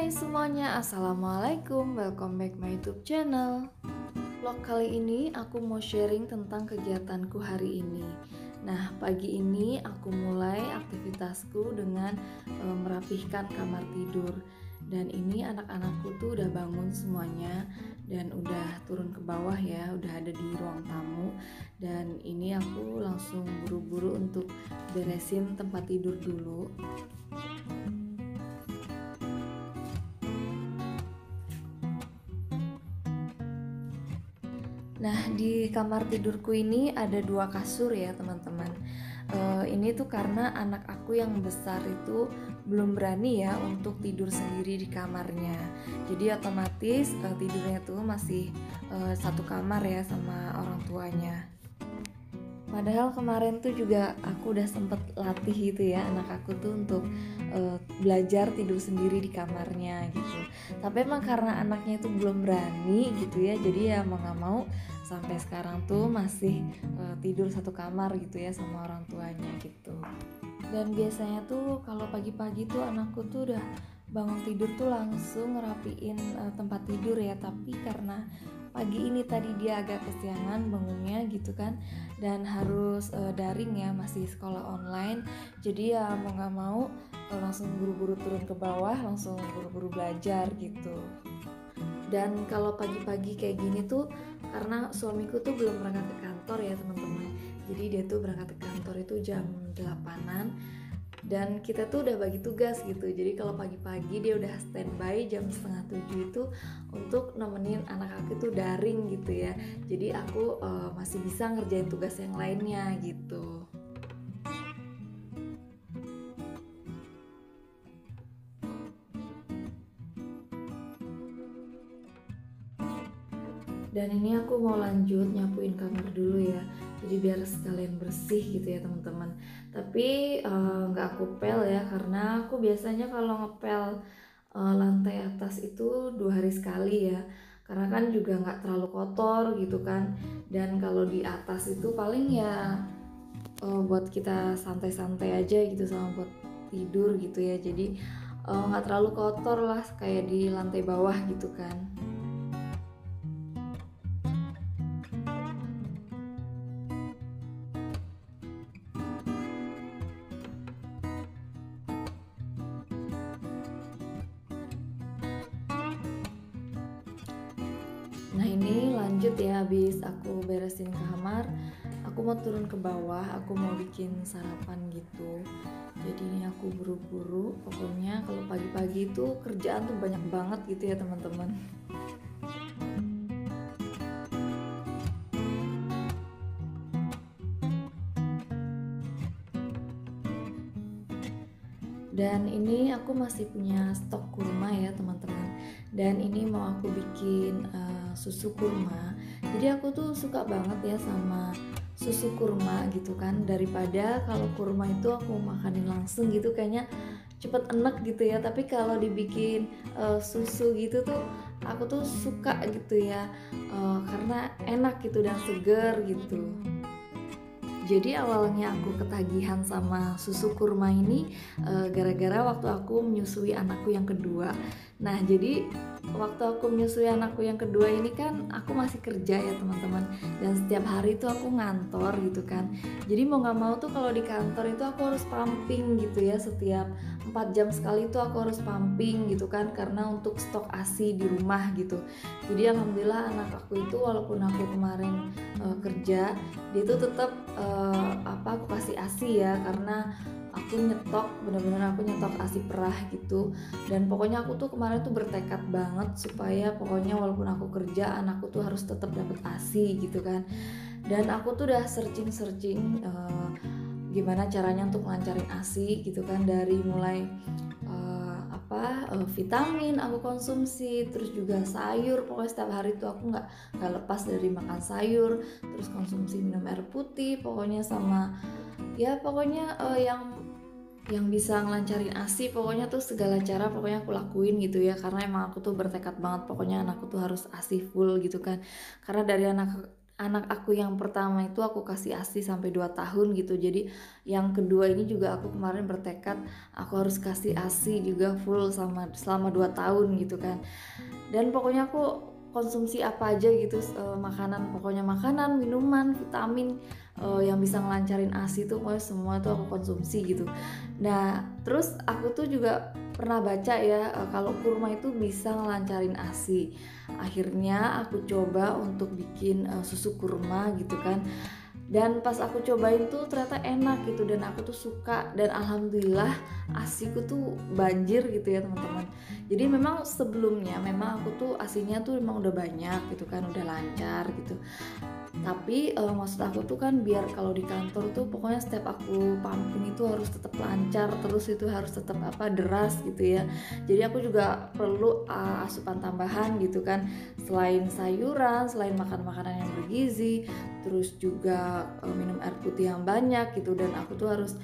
Hai semuanya, assalamualaikum, welcome back my YouTube channel. Vlog kali ini aku mau sharing tentang kegiatanku hari ini. Nah, pagi ini aku mulai aktivitasku dengan merapihkan kamar tidur. Dan ini anak-anakku tuh udah bangun semuanya dan udah turun ke bawah ya, udah ada di ruang tamu. Dan ini aku langsung buru-buru untuk beresin tempat tidur dulu. Nah, di kamar tidurku ini ada dua kasur ya teman-teman. Ini tuh karena anak aku yang besar itu belum berani ya untuk tidur sendiri di kamarnya. Jadi otomatis tidurnya tuh masih satu kamar ya sama orang tuanya. Padahal kemarin tuh juga aku udah sempet latih gitu ya anak aku tuh untuk belajar tidur sendiri di kamarnya gitu. Tapi emang karena anaknya itu belum berani gitu ya, jadi ya mau gak mau sampai sekarang tuh masih tidur satu kamar gitu ya sama orang tuanya gitu. Dan biasanya tuh kalau pagi-pagi tuh anakku tuh udah bangun tidur tuh langsung ngerapiin tempat tidur ya. Tapi karena pagi ini tadi dia agak kesiangan bangunnya gitu kan, dan harus daring ya, masih sekolah online. Jadi ya mau gak mau langsung buru-buru turun ke bawah, langsung buru-buru belajar gitu. Dan kalau pagi-pagi kayak gini tuh karena suamiku tuh belum berangkat ke kantor ya teman-teman. Jadi dia tuh berangkat ke kantor itu jam 8-an. Dan kita tuh udah bagi tugas gitu. Jadi kalau pagi-pagi dia udah standby jam 6:30 itu untuk nemenin anak aku tuh daring gitu ya. Jadi aku masih bisa ngerjain tugas yang lainnya gitu. Dan ini aku mau lanjut nyapuin kamar dulu ya, jadi biar sekalian bersih gitu ya teman-teman. Tapi nggak aku pel ya, karena aku biasanya kalau ngepel lantai atas itu 2 hari sekali ya, karena kan juga nggak terlalu kotor gitu kan. Dan kalau di atas itu paling ya buat kita santai-santai aja gitu sama buat tidur gitu ya, jadi nggak terlalu kotor lah kayak di lantai bawah gitu kan. Nah ini lanjut ya, habis aku beresin kamar, aku mau turun ke bawah, aku mau bikin sarapan gitu. Jadi ini aku buru-buru, pokoknya kalau pagi-pagi itu kerjaan tuh banyak banget gitu ya teman-teman. Dan ini aku masih punya stok kurma ya teman-teman. Dan ini mau aku bikin susu kurma. Jadi aku tuh suka banget ya sama susu kurma gitu kan. Daripada kalau kurma itu aku makanin langsung gitu kayaknya cepet enek gitu ya. Tapi kalau dibikin susu gitu tuh aku tuh suka gitu ya, karena enak gitu dan seger gitu. Jadi awalnya aku ketagihan sama susu kurma ini gara-gara waktu aku menyusui anakku yang kedua. Nah jadi waktu aku menyusui anakku yang kedua ini kan aku masih kerja ya teman-teman. Dan setiap hari itu aku ngantor gitu kan. Jadi mau gak mau tuh kalau di kantor itu aku harus pumping gitu ya. Setiap 4 jam sekali itu aku harus pumping gitu kan, karena untuk stok ASI di rumah gitu. Jadi alhamdulillah anak aku itu walaupun aku kemarin kerja, dia tuh tetap aku kasih ASI ya, karena aku nyetok, bener-bener aku nyetok ASI perah gitu. Dan pokoknya aku tuh kemarin tuh bertekad banget supaya pokoknya walaupun aku kerja, anakku tuh harus tetap dapat ASI gitu kan. Dan aku tuh udah searching gimana caranya untuk melancarin ASI gitu kan, dari mulai vitamin aku konsumsi, terus juga sayur, pokoknya setiap hari tuh aku nggak lepas dari makan sayur, terus konsumsi minum air putih, pokoknya sama ya pokoknya yang bisa ngelancarin ASI, pokoknya tuh segala cara pokoknya aku lakuin gitu ya, karena emang aku tuh bertekad banget pokoknya anakku tuh harus ASI full gitu kan. Karena dari anak aku yang pertama itu aku kasih ASI sampai 2 tahun gitu. Jadi yang kedua ini juga aku kemarin bertekad aku harus kasih ASI juga full selama 2 tahun gitu kan. Dan pokoknya aku konsumsi apa aja gitu, makanan, pokoknya makanan, minuman, vitamin, yang bisa ngelancarin ASI tuh pokoknya semua tuh aku konsumsi gitu. Nah terus aku tuh juga pernah baca ya, kalau kurma itu bisa ngelancarin ASI. Akhirnya aku coba untuk bikin susu kurma gitu kan. Dan pas aku cobain tuh ternyata enak gitu, dan aku tuh suka, dan alhamdulillah ASIku tuh banjir gitu ya teman-teman. Jadi memang sebelumnya memang aku tuh ASInya tuh memang udah banyak gitu kan, udah lancar gitu. Tapi maksud aku tuh kan biar kalau di kantor tuh pokoknya setiap aku pumping itu harus tetap lancar, terus itu harus tetap deras gitu ya. Jadi aku juga perlu asupan tambahan gitu kan, selain sayuran, selain makan makanan yang bergizi, terus juga minum air putih yang banyak gitu. Dan aku tuh harus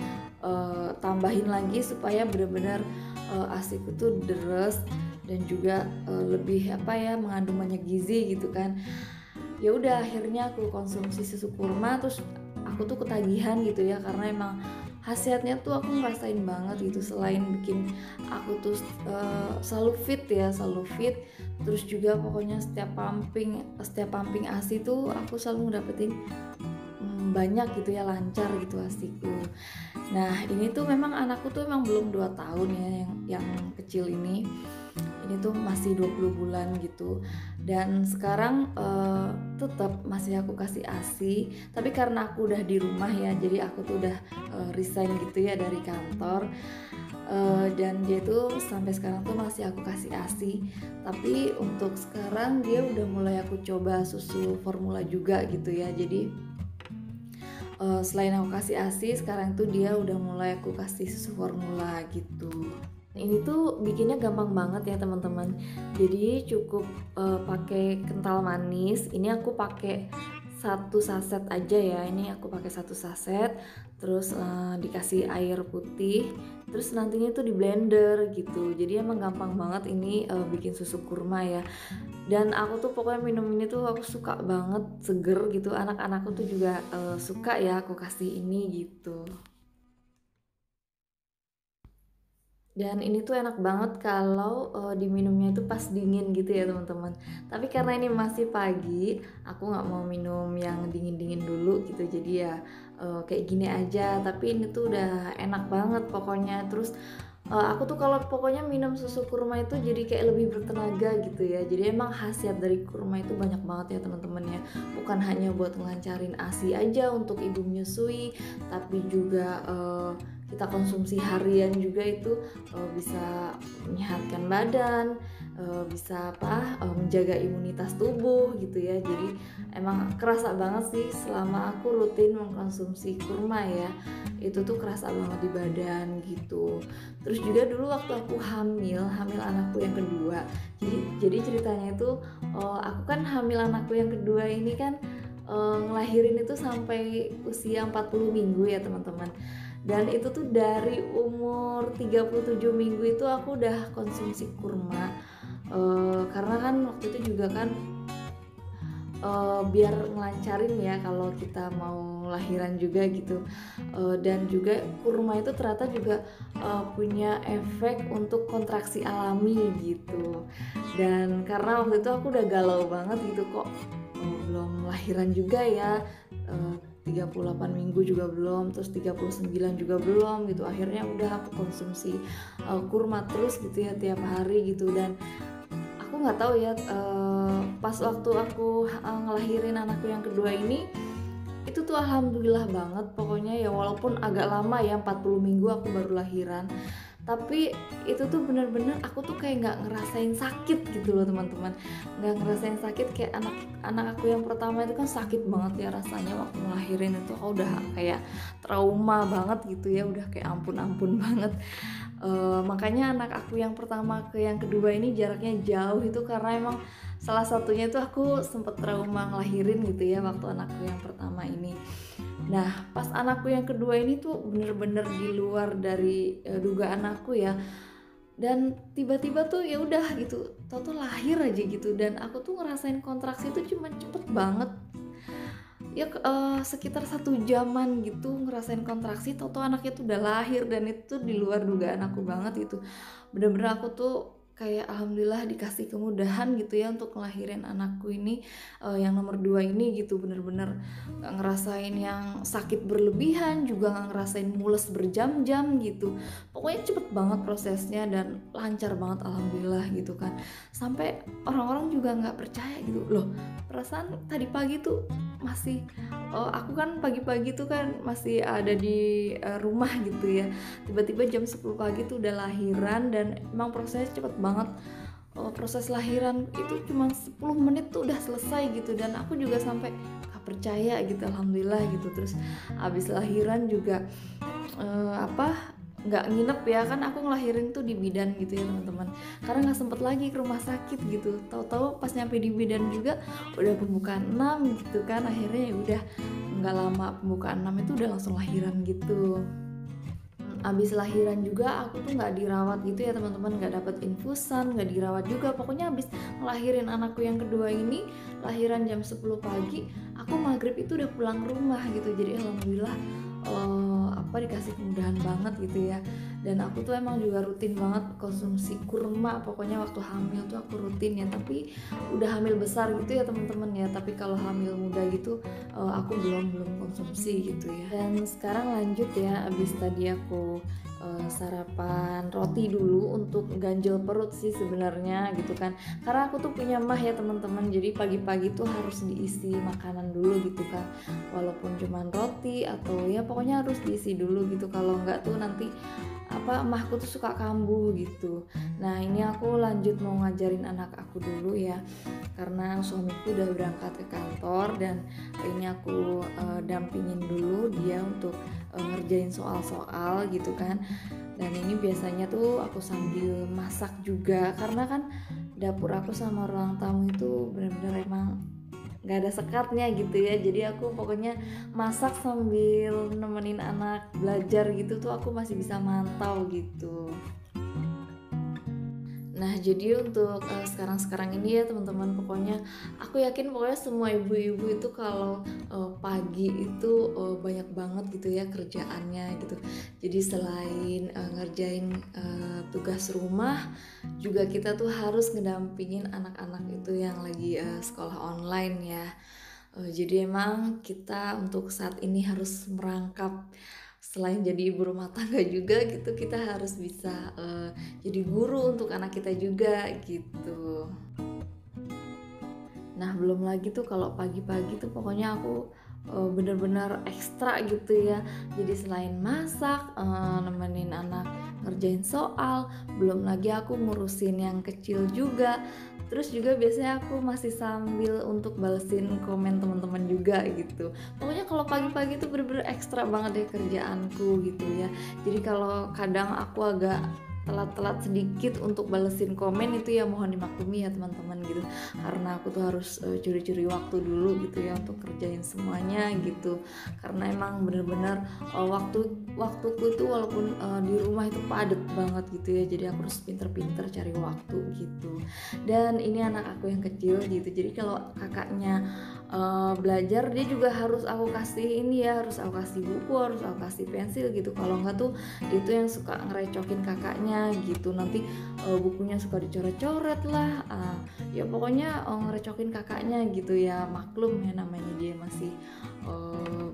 tambahin lagi supaya benar-benar ASIku tuh deres dan juga lebih mengandung banyak gizi gitu kan. Ya udah akhirnya aku konsumsi susu kurma, terus aku tuh ketagihan gitu ya, karena emang khasiatnya tuh aku ngerasain banget gitu. Selain bikin aku tuh selalu fit, terus juga pokoknya setiap pumping ASI tuh aku selalu ngedapetin banyak gitu ya, lancar gitu ASIku. Nah ini tuh memang anakku tuh memang belum 2 tahun ya, yang kecil ini tuh masih 20 bulan gitu. Dan sekarang tetap masih aku kasih ASI, tapi karena aku udah di rumah ya, jadi aku tuh udah resign gitu ya dari kantor, dan dia tuh sampai sekarang tuh masih aku kasih ASI. Tapi untuk sekarang dia udah mulai aku coba susu formula juga gitu ya. Jadi selain aku kasih ASI, sekarang tuh dia udah mulai aku kasih susu formula gitu. Ini tuh bikinnya gampang banget ya teman-teman. Jadi cukup pakai kental manis. Ini aku pakai 1 saset aja ya. Ini aku pakai 1 saset. Terus dikasih air putih. Terus nantinya tuh di blender gitu. Jadi emang gampang banget ini bikin susu kurma ya. Dan aku tuh pokoknya minum ini tuh aku suka banget, seger gitu. Anak-anakku tuh juga suka ya aku kasih ini gitu. Dan ini tuh enak banget kalau diminumnya itu pas dingin gitu ya teman-teman. Tapi karena ini masih pagi, aku nggak mau minum yang dingin-dingin dulu gitu. Jadi ya kayak gini aja. Tapi ini tuh udah enak banget pokoknya. Terus aku tuh kalau pokoknya minum susu kurma itu jadi kayak lebih bertenaga gitu ya. Jadi emang khasiat dari kurma itu banyak banget ya teman-teman ya. Bukan hanya buat ngelancarin ASI aja untuk ibu menyusui, tapi juga kita konsumsi harian juga itu bisa menyehatkan badan, bisa menjaga imunitas tubuh gitu ya. Jadi emang kerasa banget sih selama aku rutin mengkonsumsi kurma ya, itu tuh kerasa banget di badan gitu. Terus juga dulu waktu aku hamil anakku yang kedua, jadi ceritanya itu aku kan hamil anakku yang kedua ini kan ngelahirin itu sampai usia 40 minggu ya teman-teman. Dan itu tuh dari umur 37 minggu itu aku udah konsumsi kurma, karena kan waktu itu juga kan biar ngelancarin ya kalau kita mau lahiran juga gitu. Dan juga kurma itu ternyata juga punya efek untuk kontraksi alami gitu. Dan karena waktu itu aku udah galau banget gitu, kok belum lahiran juga ya, 38 minggu juga belum, terus 39 juga belum gitu. Akhirnya udah aku konsumsi kurma terus gitu ya tiap hari gitu. Dan aku nggak tahu ya, pas waktu aku ngelahirin anakku yang kedua ini, itu tuh alhamdulillah banget pokoknya ya, walaupun agak lama ya 40 minggu aku baru lahiran, tapi itu tuh bener-bener aku tuh kayak nggak ngerasain sakit gitu loh teman-teman. Nggak ngerasain sakit kayak anak aku yang pertama itu kan sakit banget ya rasanya waktu ngelahirin itu. Aku udah kayak trauma banget gitu ya, udah kayak ampun banget. Makanya anak aku yang pertama ke yang kedua ini jaraknya jauh itu karena emang salah satunya itu aku sempet trauma ngelahirin gitu ya waktu anakku yang pertama ini. Nah pas anakku yang kedua ini tuh bener-bener di luar dari dugaan aku ya. Dan tiba-tiba tuh ya udah gitu, tau lahir aja gitu. Dan aku tuh ngerasain kontraksi itu cuma cepet banget. ya sekitar 1 jaman gitu ngerasain kontraksi, tau anaknya tuh udah lahir, dan itu di luar dugaan aku banget gitu. Bener-bener aku tuh kayak alhamdulillah dikasih kemudahan gitu ya untuk ngelahirin anakku ini, yang nomor 2 ini gitu. Bener-bener nggak ngerasain yang sakit berlebihan, juga nggak ngerasain mules berjam-jam gitu. Pokoknya cepet banget prosesnya dan lancar banget alhamdulillah gitu kan. Sampai orang-orang juga nggak percaya gitu, loh perasaan tadi pagi tuh masih, aku kan pagi-pagi tuh kan masih ada di rumah gitu ya, tiba-tiba jam 10 pagi tuh udah lahiran, dan emang prosesnya cepet banget. Proses lahiran itu cuma 10 menit tuh udah selesai gitu, dan aku juga sampai gak percaya gitu alhamdulillah gitu. Terus abis lahiran juga nggak nginep ya, kan aku ngelahirin tuh di bidan gitu ya teman-teman, karena nggak sempet lagi ke rumah sakit gitu. Tahu-tahu pas nyampe di bidan juga udah pembukaan 6 gitu kan. Akhirnya ya udah nggak lama pembukaan 6 itu udah langsung lahiran gitu. Abis lahiran juga aku tuh nggak dirawat gitu ya teman-teman, nggak dapet infusan, nggak dirawat juga. Pokoknya abis ngelahirin anakku yang kedua ini, lahiran jam 10 pagi, aku maghrib itu udah pulang rumah gitu. Jadi alhamdulillah dikasih kemudahan banget gitu ya. Dan aku tuh emang juga rutin banget konsumsi kurma, pokoknya waktu hamil tuh aku rutin ya. Tapi udah hamil besar gitu ya teman-teman ya, tapi kalau hamil muda gitu aku belum konsumsi gitu ya. Dan sekarang lanjut ya, abis tadi aku sarapan roti dulu untuk ganjel perut sih sebenarnya gitu kan, karena aku tuh punya mah ya teman-teman, jadi pagi-pagi tuh harus diisi makanan dulu gitu kan, walaupun cuman roti atau ya pokoknya harus diisi dulu gitu, kalau enggak tuh nanti emahku tuh suka kambuh gitu. Nah ini aku lanjut mau ngajarin anak aku dulu ya, karena suamiku udah berangkat ke kantor, dan ini aku dampingin dulu dia untuk ngerjain soal-soal gitu kan. Dan ini biasanya tuh aku sambil masak juga, karena kan dapur aku sama ruang tamu itu benar-benar emang gak ada sekatnya gitu ya. Jadi aku pokoknya masak sambil nemenin anak belajar gitu tuh, aku masih bisa mantau gitu. Nah jadi untuk sekarang ini ya teman-teman, pokoknya aku yakin pokoknya semua ibu-ibu itu kalau pagi itu banyak banget gitu ya kerjaannya gitu. Jadi selain ngerjain tugas rumah, juga kita tuh harus ngedampingin anak-anak itu yang lagi sekolah online ya. Jadi emang kita untuk saat ini harus merangkap, selain jadi ibu rumah tangga juga gitu, kita harus bisa jadi guru untuk anak kita juga gitu. Nah belum lagi tuh kalau pagi-pagi tuh pokoknya aku bener-bener ekstra gitu ya. Jadi selain masak, nemenin anak ngerjain soal, belum lagi aku ngurusin yang kecil juga. Terus juga biasanya aku masih sambil untuk balesin komen teman-teman juga gitu. Pokoknya kalau pagi-pagi tuh bener-bener ekstra banget deh kerjaanku gitu ya. Jadi kalau kadang aku agak telat-telat sedikit untuk balesin komen itu ya mohon dimaklumi ya teman-teman gitu, karena aku tuh harus curi-curi waktu dulu gitu ya untuk kerjain semuanya gitu, karena emang bener-bener waktuku itu walaupun di rumah itu padat banget gitu ya, jadi aku harus pinter-pinter cari waktu gitu. Dan ini anak aku yang kecil gitu, jadi kalau kakaknya belajar dia juga harus aku kasih ini ya, harus aku kasih buku, harus aku kasih pensil gitu. Kalau enggak tuh dia tuh yang suka ngerecokin kakaknya gitu, nanti bukunya suka dicoret-coret lah, ya pokoknya ngerecokin kakaknya gitu ya. Maklum ya namanya dia masih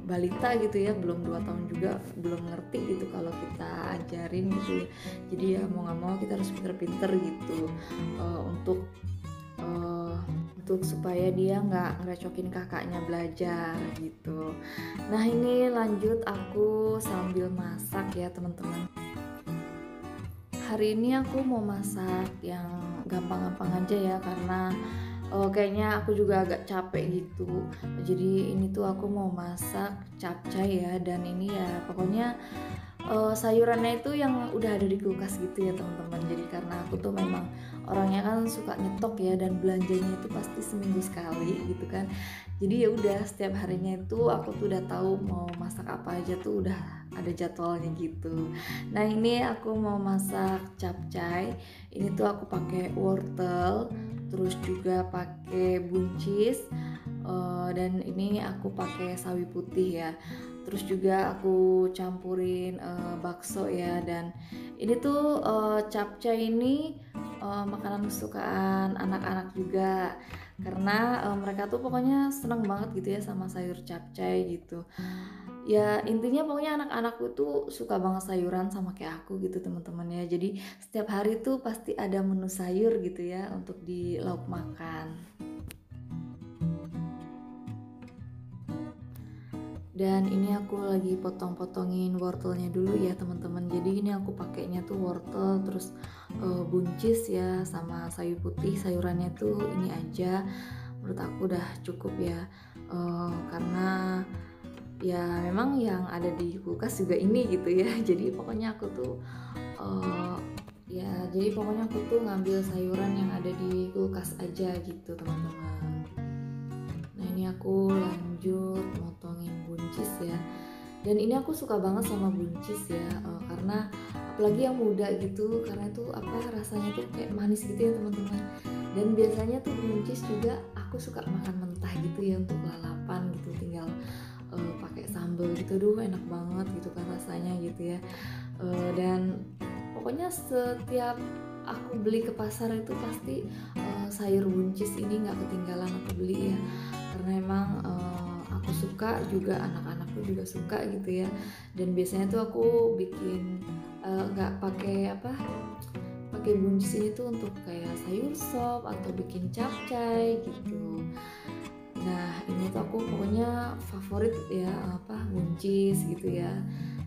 balita gitu ya, belum 2 tahun juga, belum ngerti gitu kalau kita ajarin gitu ya. Jadi ya mau gak mau kita harus pinter-pinter gitu untuk supaya dia nggak ngerecokin kakaknya belajar gitu. Nah ini lanjut aku sambil masak ya teman-teman. Hari ini aku mau masak yang gampang-gampang aja ya, karena kayaknya aku juga agak capek gitu. Jadi ini tuh aku mau masak capcay ya, dan ini ya pokoknya sayurannya itu yang udah ada di kulkas gitu ya teman-teman. Jadi karena aku tuh memang orangnya kan suka nyetok ya, dan belanjanya itu pasti seminggu sekali gitu kan. Jadi ya udah setiap harinya itu aku tuh udah tahu mau masak apa aja tuh udah ada jadwalnya gitu. Nah ini aku mau masak capcay. Ini tuh aku pakai wortel, terus juga pakai buncis, dan ini aku pakai sawi putih ya. Terus juga aku campurin bakso ya. Dan ini tuh capcay ini makanan kesukaan anak-anak juga, karena mereka tuh pokoknya seneng banget gitu ya sama sayur capcay gitu. Ya intinya pokoknya anak-anakku tuh suka banget sayuran sama kayak aku gitu teman-teman ya. Jadi setiap hari tuh pasti ada menu sayur gitu ya untuk di lauk makan. Dan ini aku lagi potong-potongin wortelnya dulu ya teman-teman. Jadi ini aku pakainya tuh wortel, terus buncis ya, sama sawi putih. Sayurannya tuh ini aja, menurut aku udah cukup ya, karena ya memang yang ada di kulkas juga ini gitu ya. Jadi pokoknya aku tuh ngambil sayuran yang ada di kulkas aja gitu teman-teman. Nah ini aku lanjut motongin buncis ya. Dan ini aku suka banget sama buncis ya, karena apalagi yang muda gitu, karena itu rasanya tuh kayak manis gitu ya teman-teman. Dan biasanya tuh buncis juga aku suka makan mentah gitu ya untuk lalapan gitu, tinggal pakai sambal gitu, enak banget gitu kan rasanya gitu ya. Dan pokoknya setiap aku beli ke pasar itu pasti sayur buncis ini nggak ketinggalan aku beli ya, karena emang aku suka, juga anak-anakku juga suka gitu ya. Dan biasanya tuh aku bikin nggak pakai buncis ini tuh untuk kayak sayur sop atau bikin capcay gitu. Nah ini tuh aku pokoknya favorit ya, buncis gitu ya.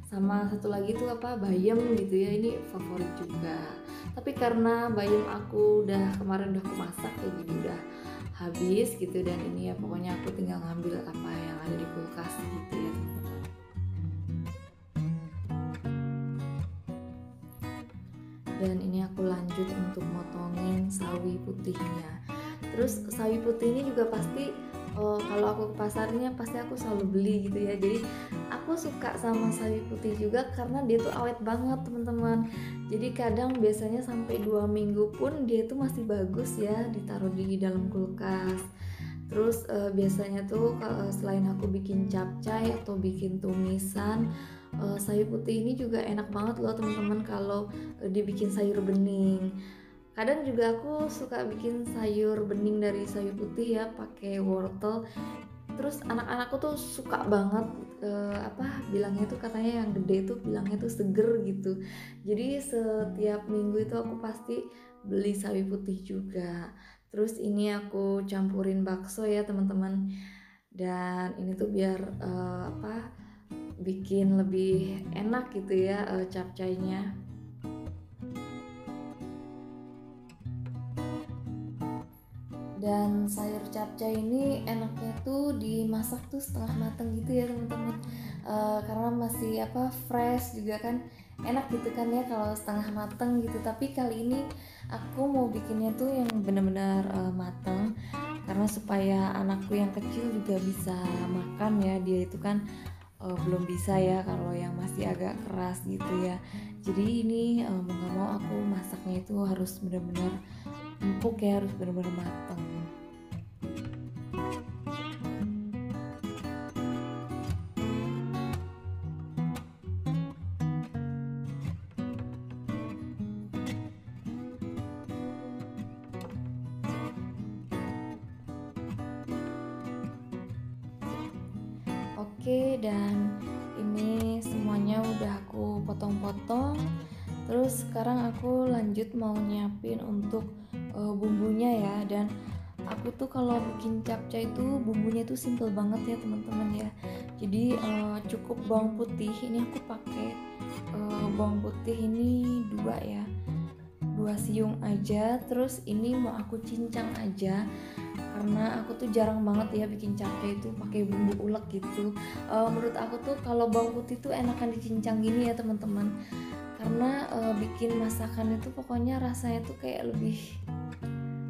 Sama satu lagi tuh bayam gitu ya, ini favorit juga. Tapi karena bayam aku kemarin udah aku masak ya, jadi udah habis gitu. Dan ini ya pokoknya aku tinggal ngambil apa yang ada di kulkas gitu ya. Dan ini aku lanjut untuk motongin sawi putihnya. Terus sawi putih ini juga pasti kalau aku ke pasarnya pasti aku selalu beli gitu ya. Jadi aku suka sama sawi putih juga karena dia tuh awet banget teman-teman. Jadi kadang biasanya sampai 2 minggu pun dia tuh masih bagus ya ditaruh di dalam kulkas. Terus biasanya tuh selain aku bikin capcay atau bikin tumisan, sawi putih ini juga enak banget loh teman-teman kalau dibikin sayur bening. Kadang juga aku suka bikin sayur bening dari sawi putih ya, pakai wortel. Terus anak-anakku tuh suka banget, bilangnya tuh katanya yang gede tuh bilangnya tuh seger gitu. Jadi setiap minggu itu aku pasti beli sawi putih juga. Terus ini aku campurin bakso ya teman-teman. Dan ini tuh biar bikin lebih enak gitu ya capcaynya. Dan sayur capcay ini enaknya tuh dimasak tuh setengah matang gitu ya teman-teman, karena masih fresh juga kan, enak gitu kan ya kalau setengah matang gitu. Tapi kali ini aku mau bikinnya tuh yang benar-benar matang, karena supaya anakku yang kecil juga bisa makan ya. Dia itu kan belum bisa ya kalau yang masih agak keras gitu ya. Jadi ini mau gak mau aku masaknya itu harus benar-benar empuk ya, harus benar-benar matang. Oke, dan ini semuanya udah aku potong-potong. Terus sekarang aku lanjut mau nyiapin untuk bumbunya ya. Dan aku tuh kalau bikin capcay itu bumbunya tuh simple banget ya teman-teman ya. Jadi cukup bawang putih. Ini aku pakai bawang putih ini 2 ya, 2 siung aja. Terus ini mau aku cincang aja, karena aku tuh jarang banget ya bikin capcay itu pakai bumbu ulek gitu. Menurut aku tuh kalau bawang putih tuh enakan dicincang gini ya teman-teman, karena bikin masakan itu pokoknya rasanya tuh kayak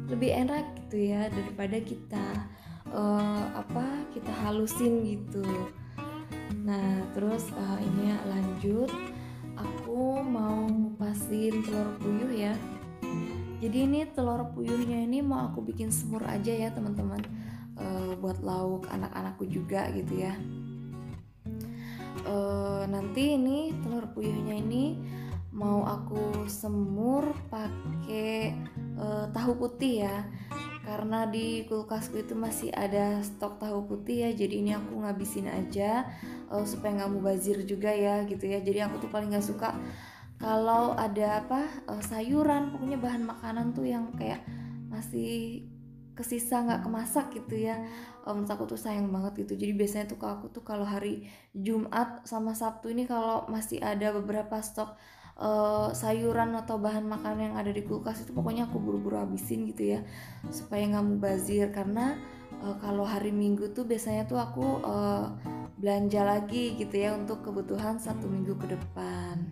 lebih enak gitu ya, daripada kita kita halusin gitu. Nah terus ini ya, lanjut aku mau ngupasin telur puyuh ya. Jadi ini telur puyuhnya ini mau aku bikin semur aja ya teman-teman, buat lauk anak-anakku juga gitu ya. Nanti ini telur puyuhnya ini mau aku semur pakai tahu putih ya, karena di kulkasku itu masih ada stok tahu putih ya, jadi ini aku ngabisin aja supaya nggak mubazir juga ya gitu ya. Jadi aku tuh paling nggak suka kalau ada sayuran, pokoknya bahan makanan tuh yang kayak masih kesisa nggak kemasak gitu ya. Menurut aku tuh sayang banget gitu. Jadi biasanya tuh aku tuh kalau hari Jumat sama Sabtu ini kalau masih ada beberapa stok sayuran atau bahan makanan yang ada di kulkas itu pokoknya aku buru-buru habisin gitu ya, supaya nggak mubazir. Karena kalau hari Minggu tuh biasanya tuh aku belanja lagi gitu ya untuk kebutuhan 1 minggu ke depan.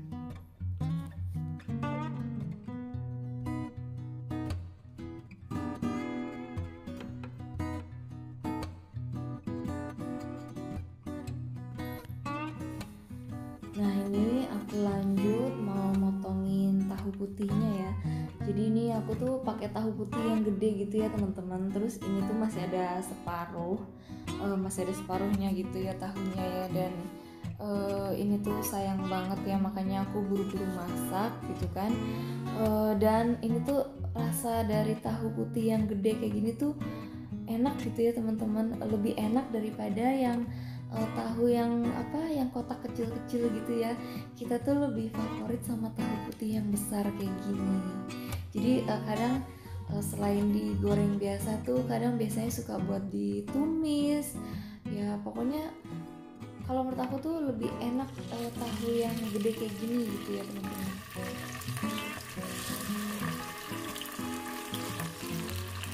Nah ini aku lanjut mau motongin tahu putihnya ya. Jadi ini aku tuh pakai tahu putih yang gede gitu ya teman-teman. Terus ini tuh masih ada separuhnya gitu ya tahunya ya. Dan ini tuh sayang banget ya, makanya aku buru-buru masak gitu kan. Dan ini tuh rasa dari tahu putih yang gede kayak gini tuh enak gitu ya teman-teman, lebih enak daripada yang tahu yang kotak kecil-kecil gitu ya. Kita tuh lebih favorit sama tahu putih yang besar kayak gini. Jadi kadang selain digoreng biasa tuh kadang biasanya suka buat ditumis ya. Pokoknya kalau menurut aku tuh lebih enak tahu yang gede kayak gini gitu ya teman-teman.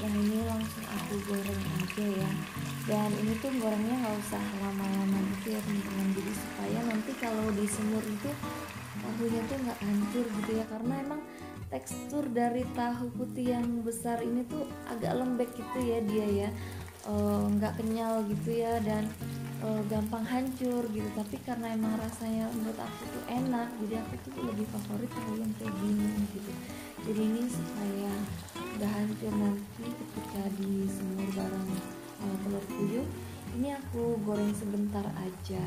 Nah ini langsung aku goreng aja ya. Dan ini tuh gorengnya nggak usah lama-lama gitu ya teman-teman. Jadi supaya nanti kalau disemur itu tahunya tuh nggak hancur gitu ya. Karena emang tekstur dari tahu putih yang besar ini tuh agak lembek gitu ya dia ya, nggak kenyal gitu ya, dan gampang hancur gitu. Tapi karena emang rasanya menurut aku tuh enak, jadi aku tuh lebih favorit tahu yang kayak gini gitu. Jadi ini supaya nggak hancur nanti ketika disemur bareng telur puyuh, ini aku goreng sebentar aja.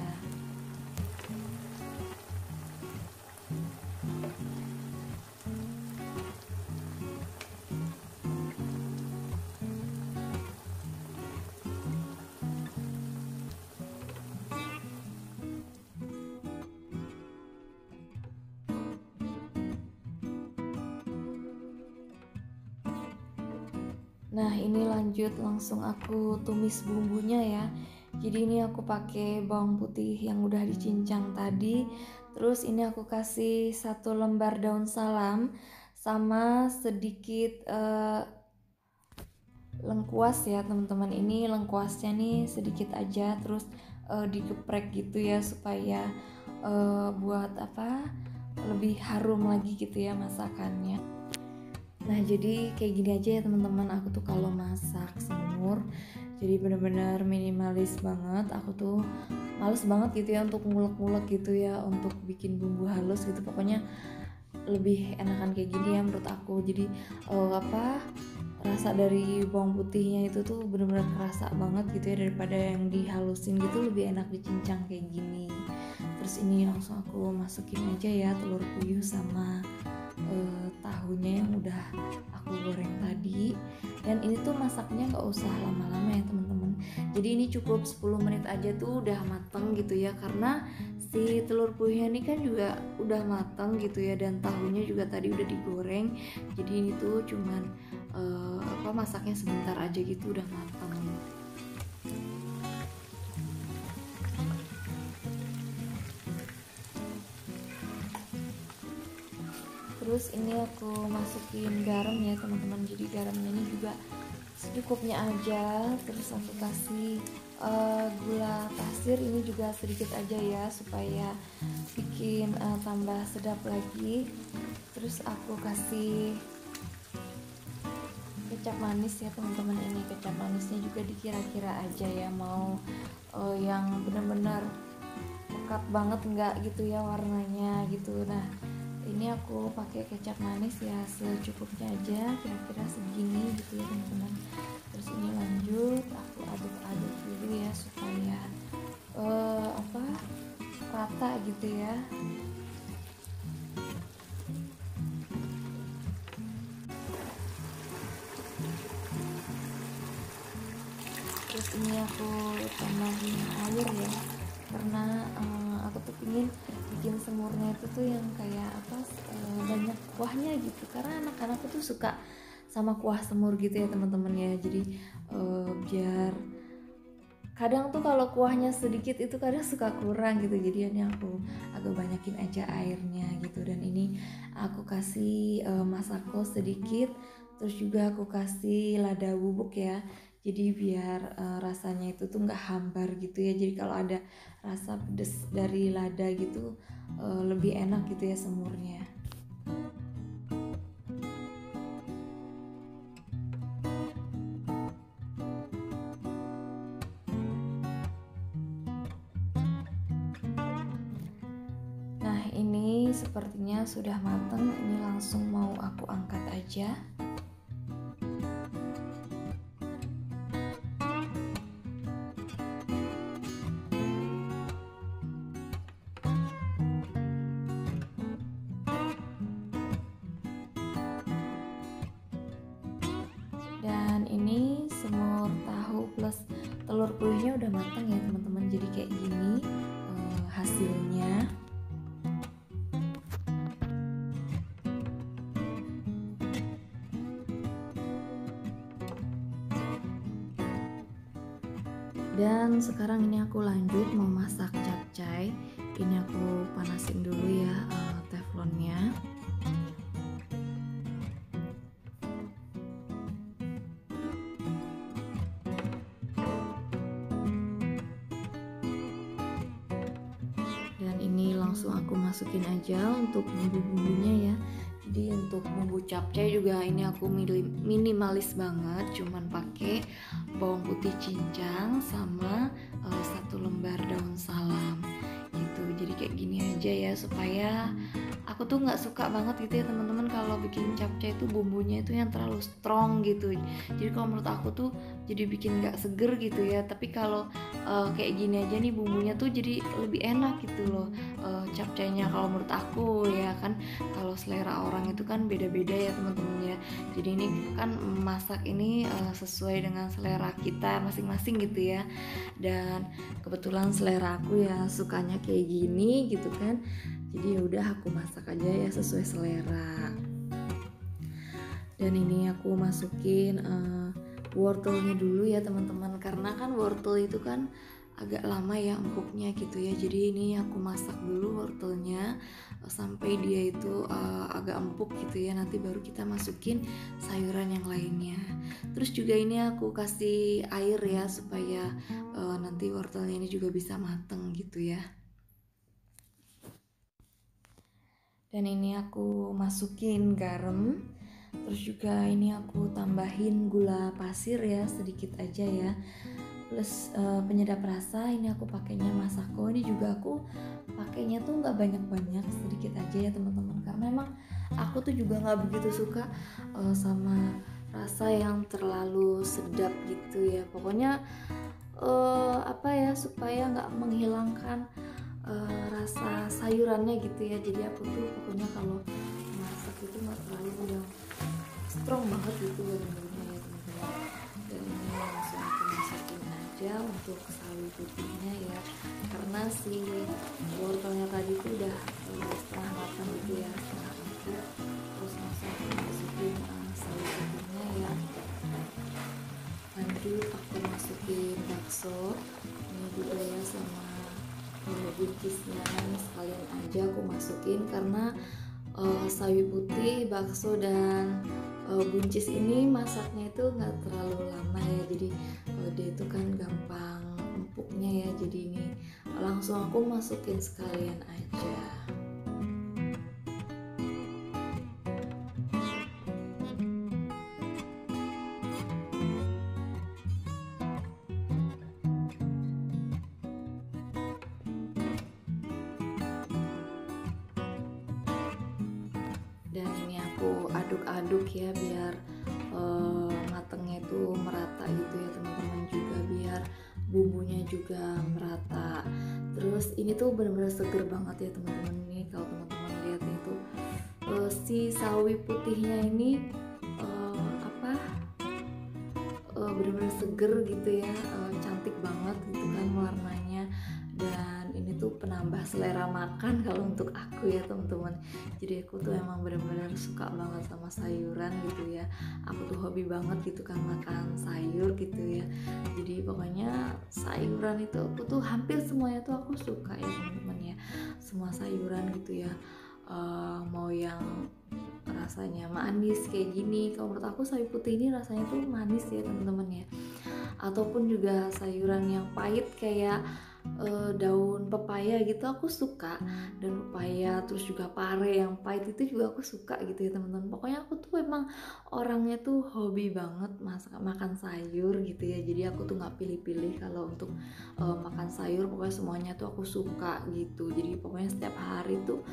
Nah ini lanjut langsung aku tumis bumbunya ya. Jadi ini aku pakai bawang putih yang udah dicincang tadi. Terus ini aku kasih 1 lembar daun salam sama sedikit lengkuas ya teman-teman. Ini lengkuasnya nih sedikit aja, terus digeprek gitu ya supaya buat lebih harum lagi gitu ya masakannya. Nah jadi kayak gini aja ya teman-teman, aku tuh kalau masak semur jadi bener-bener minimalis banget. Aku tuh males banget gitu ya untuk ngulek-ngulek gitu ya, untuk bikin bumbu halus gitu. Pokoknya lebih enakan kayak gini ya menurut aku. Jadi rasa dari bawang putihnya itu tuh bener-bener kerasa banget gitu ya, daripada yang dihalusin gitu. Lebih enak dicincang kayak gini. Terus ini langsung aku masukin aja ya telur puyuh sama tahunya yang udah aku goreng tadi. Dan ini tuh masaknya nggak usah lama-lama ya teman-teman. Jadi ini cukup 10 menit aja tuh udah mateng gitu ya, karena si telur puyuhnya ini kan juga udah mateng gitu ya, dan tahunya juga tadi udah digoreng. Jadi ini tuh cuman masaknya sebentar aja gitu udah mateng. Terus ini aku masukin garam ya teman-teman. Jadi garamnya ini juga secukupnya aja. Terus aku kasih gula pasir ini juga sedikit aja ya, supaya bikin tambah sedap lagi. Terus aku kasih kecap manis ya teman-teman. Ini kecap manisnya juga dikira-kira aja ya, mau yang benar-benar pekat banget enggak gitu ya warnanya gitu. Nah ini aku pakai kecap manis ya secukupnya aja, kira-kira segini gitu ya teman-teman. Terus ini lanjut aku aduk-aduk dulu ya supaya rata gitu ya. Terus ini aku tambahin air ya, karena aku tuh pingin bikin semurnya itu tuh yang kayak banyak kuahnya gitu, karena anak-anakku tuh suka sama kuah semur gitu ya teman-teman ya. Jadi biar kadang tuh kalau kuahnya sedikit itu kadang suka kurang gitu, jadi ini aku agak banyakin aja airnya gitu. Dan ini aku kasih masako sedikit, terus juga aku kasih lada bubuk ya, jadi biar rasanya itu tuh nggak hambar gitu ya. Jadi kalau ada rasa pedes dari lada gitu lebih enak gitu ya semurnya. Nah ini sepertinya sudah mateng, ini langsung mau aku angkat aja. Dan ini semur tahu plus telur puyuhnya udah matang ya teman-teman, jadi kayak gini hasilnya. Dan sekarang ini aku lanjut mau masak capcay. Ini aku panasin dulu ya teflonnya. Dan ini langsung aku masukin aja untuk bumbu-bumbunya ya. Jadi untuk bumbu capcay juga ini aku minimalis banget, cuman pakai bawang putih cincang sama 1 lembar daun salam gitu. Jadi kayak gini aja ya, supaya aku tuh nggak suka banget gitu ya teman-teman kalau bikin capcay itu bumbunya itu yang terlalu strong gitu. Jadi kalau menurut aku tuh jadi bikin nggak seger gitu ya. Tapi kalau kayak gini aja nih bumbunya tuh jadi lebih enak gitu loh capcaynya kalau menurut aku ya kan. Kalau selera orang itu kan beda-beda ya teman-teman ya. Jadi ini kan masak ini sesuai dengan selera kita masing-masing gitu ya. Dan kebetulan selera aku ya sukanya kayak gini gitu kan. Jadi ya udah aku masak aja ya sesuai selera. Dan ini aku masukin wortelnya dulu ya teman-teman, karena kan wortel itu kan agak lama ya empuknya gitu ya. Jadi ini aku masak dulu wortelnya sampai dia itu agak empuk gitu ya. Nanti baru kita masukin sayuran yang lainnya. Terus juga ini aku kasih air ya supaya nanti wortelnya ini juga bisa mateng gitu ya. Dan ini aku masukin garam, terus juga ini aku tambahin gula pasir ya sedikit aja ya, plus penyedap rasa ini aku pakainya masako. Ini juga aku pakainya tuh nggak banyak-banyak, sedikit aja ya teman-teman, karena emang aku tuh juga nggak begitu suka sama rasa yang terlalu sedap gitu ya. Pokoknya supaya nggak menghilangkan rasa sayurannya gitu ya. Jadi aku tuh pokoknya kalau masak itu nggak terlalu yang strong banget gitu bumbunya ya teman-teman. Dan ini langsung aku masukin aja untuk sawi putihnya ya, karena si wortelnya tadi tuh udah setengah matang gitu ya, setengah empuk. Terus langsung aku masukin sawi putihnya ya. Lanjut aku masukin bakso ini juga ya, sama buncisnya sekalian aja aku masukin, karena sawi putih, bakso dan buncis ini masaknya itu nggak terlalu lama ya. Jadi dia itu kan gampang empuknya ya. Jadi ini langsung aku masukin sekalian aja. aduk ya biar matengnya itu merata gitu ya teman-teman, juga biar bumbunya juga merata. Terus ini tuh benar-benar seger banget ya teman-teman. Nih kalau teman-teman lihatnya itu si sawi putihnya ini benar-benar seger gitu ya, cantik banget gitu kan warnanya. Dan ini tuh penambah selera makan kalau untuk aku ya teman-teman. Jadi aku tuh emang benar-benar suka banget sama sayuran gitu ya. Aku tuh hobi banget gitu kan makan sayur gitu ya. Jadi pokoknya sayuran itu aku tuh hampir semuanya tuh aku suka ya teman-teman ya. Semua sayuran gitu ya. Mau yang rasanya manis kayak gini, kalau menurut aku sawi putih ini rasanya tuh manis ya teman-teman ya. Ataupun juga sayuran yang pahit kayak daun pepaya gitu aku suka, dan pepaya, terus juga pare yang pahit itu juga aku suka gitu ya teman-teman. Pokoknya aku tuh emang orangnya tuh hobi banget makan sayur gitu ya. Jadi aku tuh nggak pilih-pilih kalau untuk makan sayur, pokoknya semuanya tuh aku suka gitu. Jadi pokoknya setiap hari tuh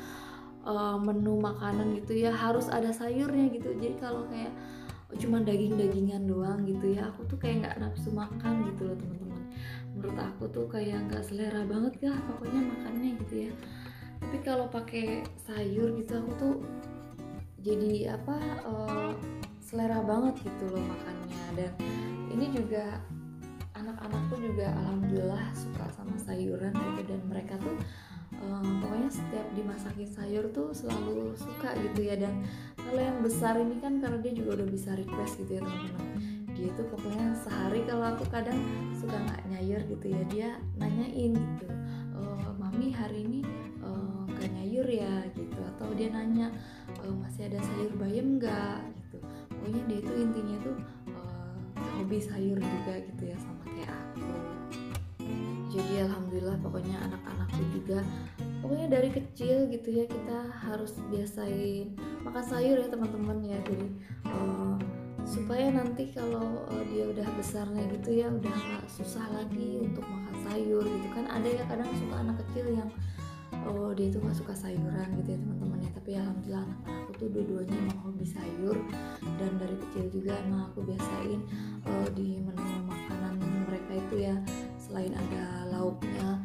menu makanan gitu ya harus ada sayurnya gitu. Jadi kalau kayak cuma daging-dagingan doang gitu ya, aku tuh kayak nggak nafsu makan gitu loh teman-teman. Menurut aku tuh kayak nggak selera banget ya pokoknya makannya gitu ya. Tapi kalau pakai sayur gitu aku tuh jadi selera banget gitu loh makannya. Dan ini juga anak-anakku juga alhamdulillah suka sama sayuran gitu, dan mereka tuh pokoknya setiap dimasakin sayur tuh selalu suka gitu ya. Dan kalau yang besar ini kan karena dia juga udah bisa request gitu ya teman-teman, dia tuh pokoknya sehari kalau aku kadang suka nggak nyayur gitu ya, dia nanyain gitu, mami hari ini nggak nyayur ya gitu, atau dia nanya masih ada sayur bayam nggak gitu. Pokoknya dia itu intinya tuh hobi sayur juga gitu ya sama kayak aku. Jadi alhamdulillah pokoknya anak-anakku juga pokoknya dari kecil gitu ya kita harus biasain makan sayur ya teman-teman ya. Jadi supaya nanti kalau dia udah besarnya gitu ya udah gak susah lagi untuk makan sayur gitu kan. Ada ya kadang suka anak kecil yang dia itu gak suka sayuran gitu ya teman-teman ya. Tapi alhamdulillah anak-anakku tuh dua-duanya emang hobi sayur, dan dari kecil juga emang aku biasain di menu makanan mereka itu ya, selain ada lauknya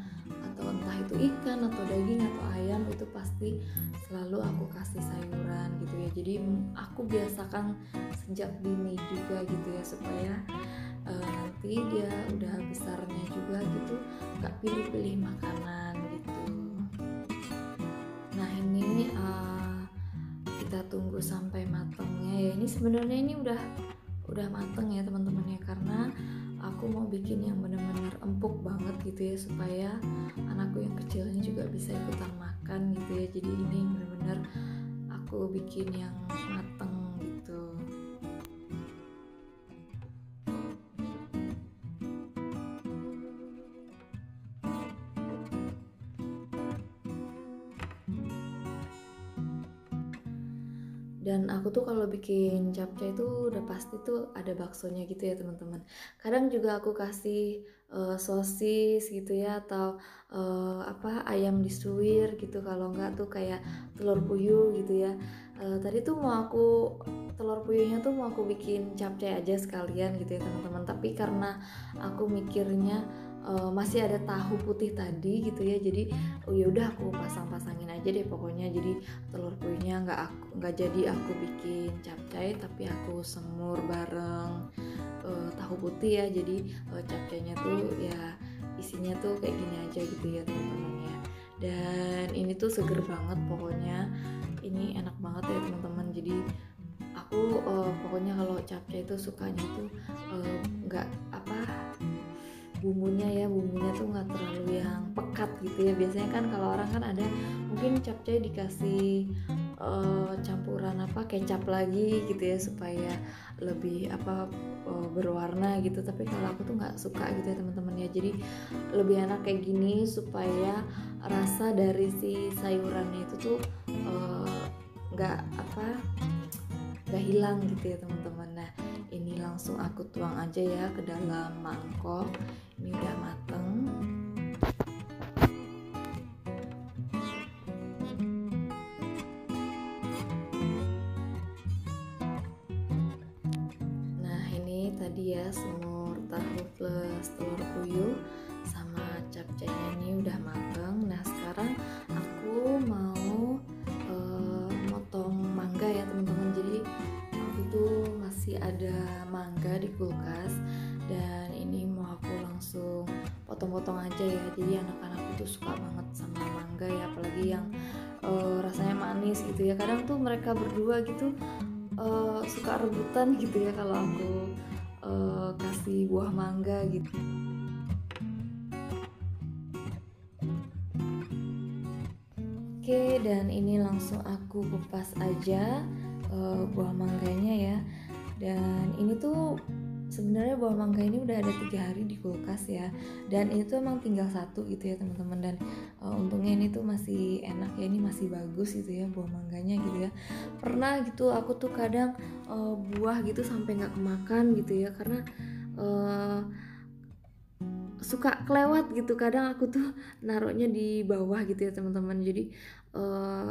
atau entah itu ikan atau daging atau ayam, itu pasti selalu aku kasih sayuran gitu ya. Jadi aku biasakan sejak dini juga gitu ya, supaya nanti dia udah besarnya juga gitu gak pilih-pilih makanan gitu. Nah ini kita tunggu sampai matangnya ya. Ini sebenarnya ini udah mateng ya teman-teman ya, karena aku mau bikin yang benar-benar empuk banget gitu ya, supaya anakku yang kecilnya juga bisa ikutan makan gitu ya. Jadi ini benar-benar aku bikin yang mateng gitu. Dan aku tuh kalau bikin capcay itu udah pasti tuh ada baksonya gitu ya teman-teman. Kadang juga aku kasih sosis gitu ya, atau ayam disuir gitu. Kalau enggak tuh kayak telur puyuh gitu ya. Tadi tuh telur puyuhnya tuh mau aku bikin capcay aja sekalian gitu ya teman-teman. Tapi karena aku mikirnya masih ada tahu putih tadi gitu ya, jadi ya udah aku pasang-pasangin aja deh pokoknya. Jadi telur puyuhnya nggak jadi aku bikin capcay, tapi aku semur bareng tahu putih ya. Jadi capcaynya tuh ya isinya tuh kayak gini aja gitu ya teman-teman ya. Dan ini tuh seger banget pokoknya, ini enak banget ya teman-teman. Jadi aku pokoknya kalau capcay itu sukanya tuh nggak bumbunya tuh nggak terlalu yang pekat gitu ya. Biasanya kan kalau orang kan ada mungkin capcay dikasih campuran kecap lagi gitu ya, supaya lebih berwarna gitu. Tapi kalau aku tuh nggak suka gitu ya teman-teman ya. Jadi lebih enak kayak gini supaya rasa dari si sayurannya itu tuh nggak hilang gitu ya teman-teman. Nah ini langsung aku tuang aja ya ke dalam mangkok. Ini udah mateng. tadi ya, semur tahu plus telur puyuh sama capcaynya ini udah mateng. Nah sekarang aku mau motong mangga ya teman-teman. Jadi aku tuh masih ada mangga di kulkas dan ini mau aku langsung potong-potong aja ya. Jadi anak-anakku tuh suka banget sama mangga ya, apalagi yang rasanya manis gitu ya. Kadang tuh mereka berdua gitu suka rebutan gitu ya kalau aku kasih buah mangga gitu. Oke, dan ini langsung aku kupas aja buah mangganya ya. Dan ini tuh sebenarnya buah mangga ini udah ada 3 hari di kulkas ya, dan itu emang tinggal satu gitu ya teman-teman. Dan untungnya ini tuh masih enak ya, ini masih bagus gitu ya buah mangganya gitu ya. Pernah gitu aku tuh kadang buah gitu sampai nggak kemakan gitu ya, karena suka kelewat gitu. Kadang aku tuh naruhnya di bawah gitu ya teman-teman, jadi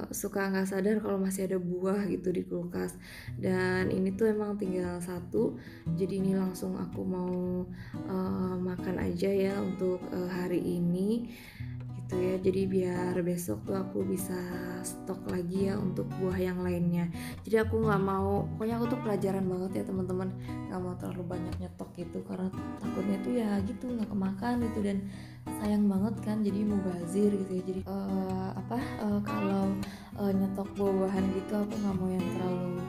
suka nggak sadar kalau masih ada buah gitu di kulkas. Dan ini tuh emang tinggal satu, jadi ini langsung aku mau makan aja ya untuk hari ini gitu ya. Jadi biar besok tuh aku bisa stok lagi ya untuk buah yang lainnya. Jadi aku nggak mau, pokoknya aku tuh pelajaran banget ya teman-teman, nggak mau terlalu banyak nyetok gitu karena takutnya tuh ya gitu nggak kemakan gitu, dan sayang banget kan, jadi mubazir gitu ya. Jadi kalau nyetok buah-buahan gitu aku nggak mau yang terlalu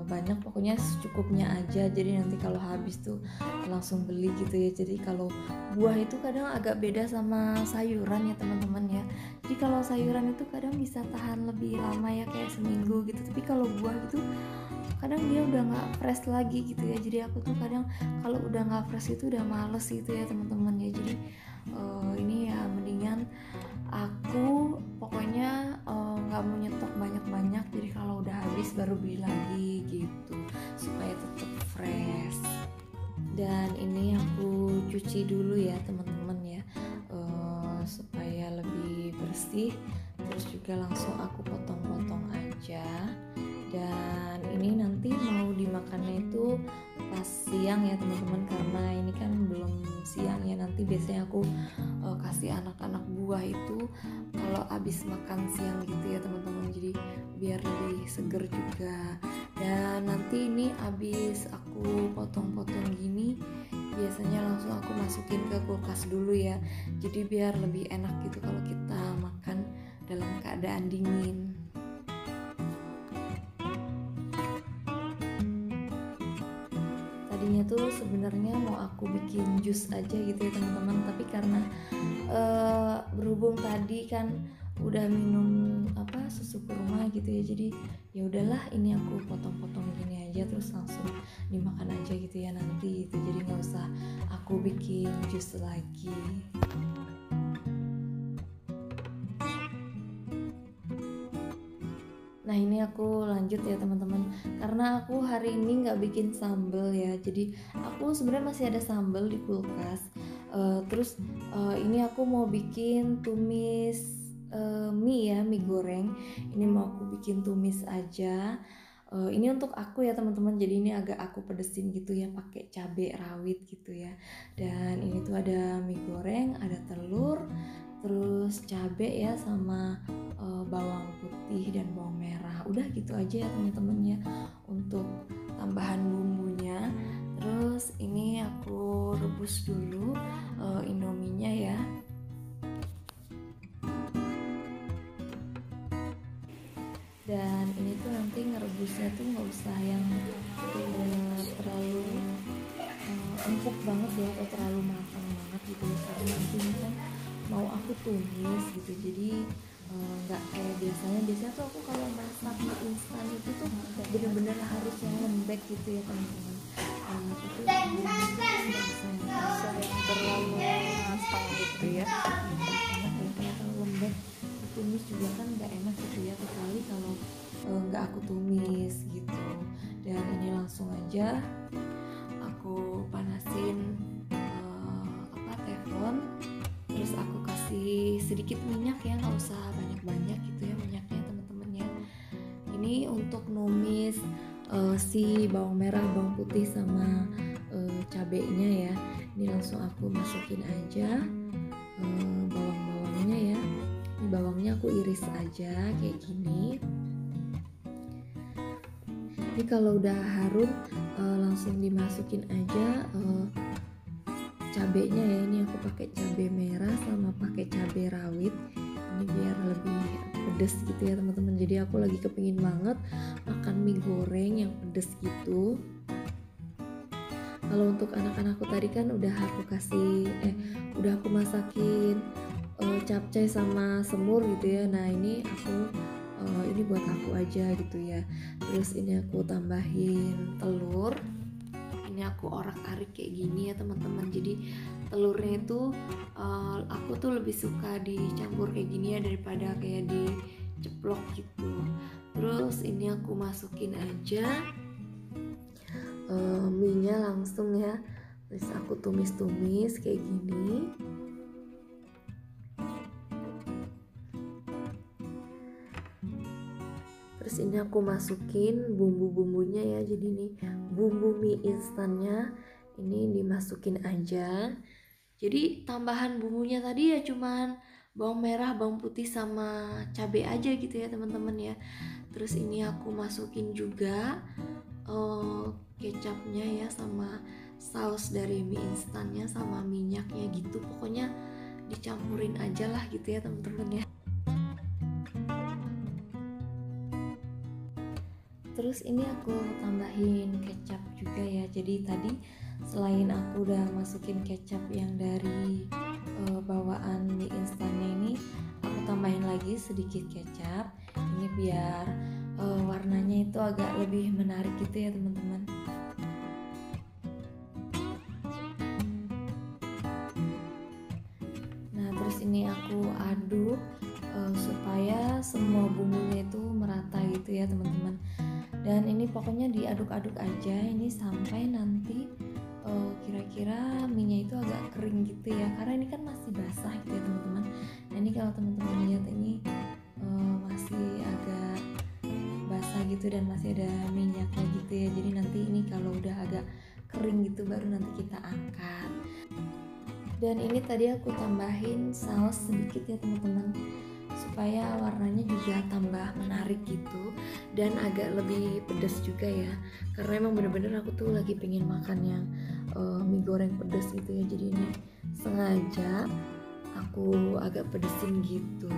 banyak, pokoknya secukupnya aja. Jadi nanti kalau habis tuh langsung beli gitu ya. Jadi kalau buah itu kadang agak beda sama sayuran ya teman-teman ya. Jadi kalau sayuran itu kadang bisa tahan lebih lama ya, kayak seminggu gitu. Tapi kalau buah itu kadang dia udah nggak fresh lagi gitu ya. Jadi aku tuh kadang kalau udah nggak fresh itu udah males gitu ya teman-teman ya. Jadi ini ya mendingan aku pokoknya nggak mau nyetok banyak-banyak. Jadi kalau udah habis baru beli lagi gitu supaya tetap fresh. Dan ini aku cuci dulu ya teman-teman ya, supaya lebih bersih. Terus juga langsung aku potong-potong aja. Dan ini nanti mau dimakannya itu pas siang ya teman-teman, karena ini kan belum siang ya. Nanti biasanya aku kasih anak-anak buah itu kalau habis makan siang gitu ya teman-teman, jadi biar lebih seger juga. Dan nanti ini habis aku potong-potong gini biasanya langsung aku masukin ke kulkas dulu ya, jadi biar lebih enak gitu kalau kita makan dalam keadaan dingin. Tadinya tuh sebenarnya mau aku bikin jus aja gitu ya teman-teman, tapi karena berhubung tadi kan udah minum susu kurma gitu ya, jadi ya udahlah ini aku potong-potong gini aja terus langsung dimakan aja gitu ya nanti itu. Jadi nggak usah aku bikin jus lagi. Nah ini aku lanjut ya teman-teman, karena aku hari ini nggak bikin sambal ya. Jadi aku sebenarnya masih ada sambal di kulkas. Terus ini aku mau bikin tumis mie ya, mie goreng. Ini mau aku bikin tumis aja. Ini untuk aku ya teman-teman. Jadi ini agak aku pedesin gitu ya, pakai cabai rawit gitu ya. Dan ini tuh ada mie goreng, ada telur, terus cabai ya sama bawang putih dan bawang merah. Udah gitu aja ya teman-teman ya untuk tambahan bumbunya. Terus ini aku rebus dulu indominya ya. Dan ini tuh nanti ngerebusnya tuh nggak usah yang terlalu empuk banget ya, atau terlalu matang banget gitu ya, karena nanti ini kan mau aku tumis gitu. Jadi nggak kayak biasanya tuh aku kalau masak mie instan itu tuh bener-bener harus yang lembek gitu ya teman-teman. Itu nggak bisa yang terlalu matang gitu ya, karena kalau terlalu lembek ditumis juga kan nggak enak gitu ya, kecuali kalau nggak aku tumis gitu. Dan ini langsung aja aku panasin teflon, terus aku kasih sedikit minyak ya, nggak usah banyak-banyak gitu ya minyaknya teman-teman ya. Ini untuk numis si bawang merah, bawang putih sama cabenya ya. Ini langsung aku masukin aja bawang-bawangnya ya. Ini bawangnya aku iris aja kayak gini. Ini kalau udah harum langsung dimasukin aja cabenya ya. Ini aku pakai cabai merah sama pakai cabai rawit. Ini biar lebih pedes gitu ya teman-teman. Jadi aku lagi kepingin banget makan mie goreng yang pedes gitu. Kalau untuk anak-anakku tadi kan udah aku masakin capcay sama semur gitu ya. Nah ini ini buat aku aja gitu ya. Terus ini aku tambahin telur. Ini aku orak-arik kayak gini ya teman-teman. Jadi telurnya itu aku tuh lebih suka dicampur kayak gini ya daripada kayak diceplok gitu. Terus ini aku masukin aja mie-nya langsung ya. Terus aku tumis-tumis kayak gini. Terus ini aku masukin bumbu-bumbunya ya. Jadi ini bumbu mie instannya ini dimasukin aja. Jadi tambahan bumbunya tadi ya cuman bawang merah, bawang putih sama cabai aja gitu ya teman-teman ya. Terus ini aku masukin juga kecapnya ya sama saus dari mie instannya sama minyaknya gitu. Pokoknya dicampurin aja lah gitu ya teman-teman ya. Terus ini aku tambahin kecap juga ya. Jadi tadi selain aku udah masukin kecap yang dari bawaan mie instannya ini, aku tambahin lagi sedikit kecap. Ini biar warnanya itu agak lebih menarik gitu ya teman-teman. Nah terus ini aku aduk supaya semua bumbunya itu merata gitu ya teman-teman. Dan ini pokoknya diaduk-aduk aja ini sampai nanti kira-kira minyak itu agak kering gitu ya, karena ini kan masih basah gitu ya teman-teman. Nah ini kalau teman-teman lihat ini masih agak basah gitu dan masih ada minyaknya gitu ya. Jadi nanti ini kalau udah agak kering gitu baru nanti kita angkat. Dan ini tadi aku tambahin saus sedikit ya teman-teman, supaya warnanya juga tambah menarik gitu dan agak lebih pedas juga ya. Karena emang bener-bener aku tuh lagi pengen makan yang mie goreng pedas gitu ya. Jadi ini sengaja aku agak pedesin gitu.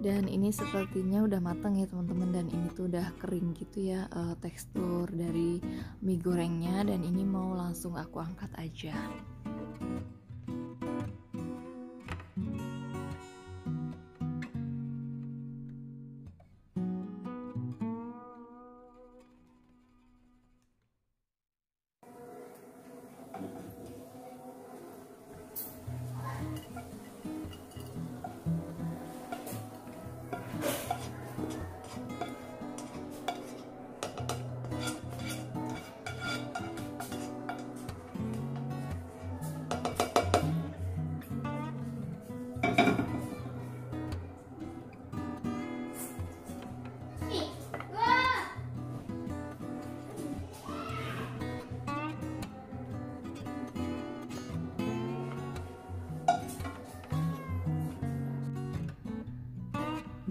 Dan ini sepertinya udah matang ya teman-teman, dan ini tuh udah kering gitu ya tekstur dari mie gorengnya. Dan ini mau langsung aku angkat aja.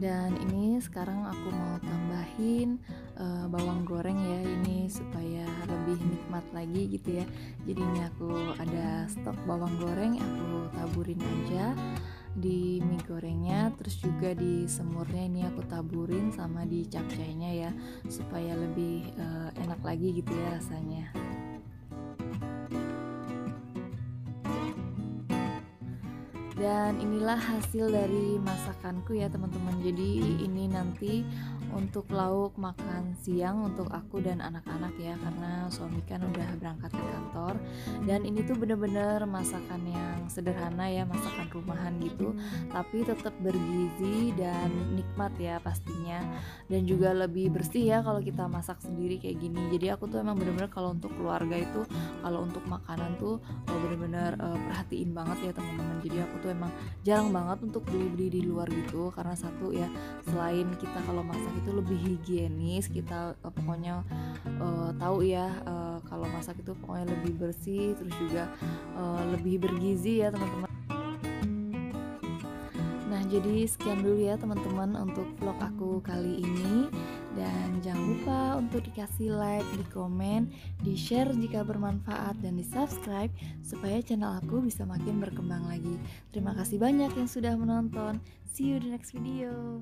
Dan ini sekarang aku mau tambahin bawang goreng ya, ini supaya lebih nikmat lagi gitu ya. Jadi ini aku ada stok bawang goreng, aku taburin aja di mie gorengnya. Terus juga di semurnya ini aku taburin sama di capcaynya ya, supaya lebih enak lagi gitu ya rasanya. Dan inilah hasil dari masakanku ya teman-teman. Jadi ini nanti untuk lauk makan siang untuk aku dan anak-anak ya, karena suami kan udah berangkat ke kantor. Dan ini tuh bener-bener masakan yang sederhana ya, masakan rumahan gitu, tapi tetap bergizi dan nikmat ya pastinya. Dan juga lebih bersih ya kalau kita masak sendiri kayak gini. Jadi aku tuh emang bener-bener kalau untuk keluarga itu, kalau untuk makanan tuh bener-bener perhatiin banget ya teman-teman. Jadi aku tuh emang jarang banget untuk beli-beli di luar gitu, karena satu ya, selain kita kalau masak itu lebih higienis, kita pokoknya tahu ya, kalau masak itu pokoknya lebih bersih, terus juga lebih bergizi ya teman-teman. Nah, jadi sekian dulu ya teman-teman untuk vlog aku kali ini. Dan jangan lupa untuk dikasih like, di komen, di share jika bermanfaat, dan di subscribe supaya channel aku bisa makin berkembang lagi. Terima kasih banyak yang sudah menonton. See you di next video.